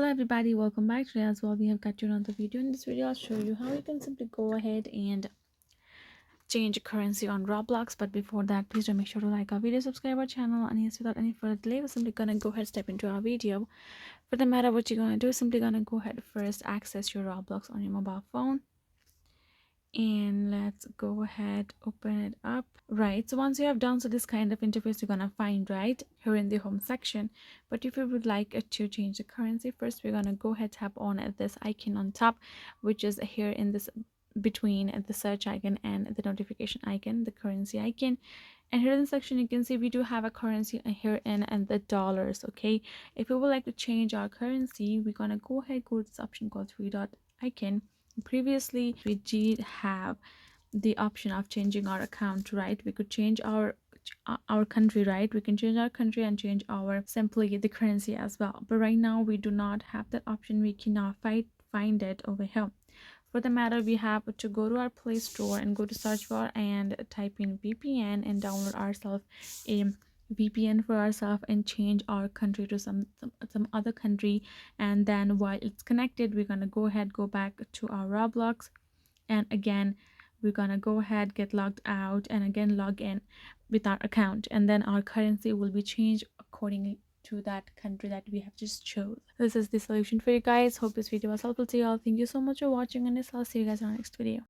everybody, welcome back. Today as well we have got you another video. In this video I'll show you how you can simply go ahead and change currency on Roblox. But before that, please do make sure to like our video, subscribe our channel, and yes, without any further delay, we're simply gonna go ahead step into our video. For the matter, what you're gonna do is simply gonna go ahead first access your Roblox on your mobile phone, and let's go ahead open it up. Right, so once you have done, so this kind of interface you're gonna find right here in the home section. But if you would like to change the currency, first we're gonna go ahead tap on this icon on top, which is here in this between the search icon and the notification icon, the currency icon. And here in the section you can see we do have a currency here in and the dollars. Okay, if we would like to change our currency, we're gonna go ahead go to this option called three dot icon. Previously we did have the option of changing our account, right? We could change our country, right? We can change our country and change our simply the currency as well. But right now we do not have that option. We cannot find it over here. For the matter, we have to go to our Play Store and go to search bar and type in VPN and download ourselves a VPN for ourselves and change our country to some other country. And then while it's connected, we're gonna go ahead go back to our Roblox, and again we're gonna go ahead get logged out and again log in with our account, and then our currency will be changed accordingly to that country that we have just chose. This is the solution for you guys. Hope this video was helpful to you all. Thank you so much for watching, and I'll see you guys in our next video.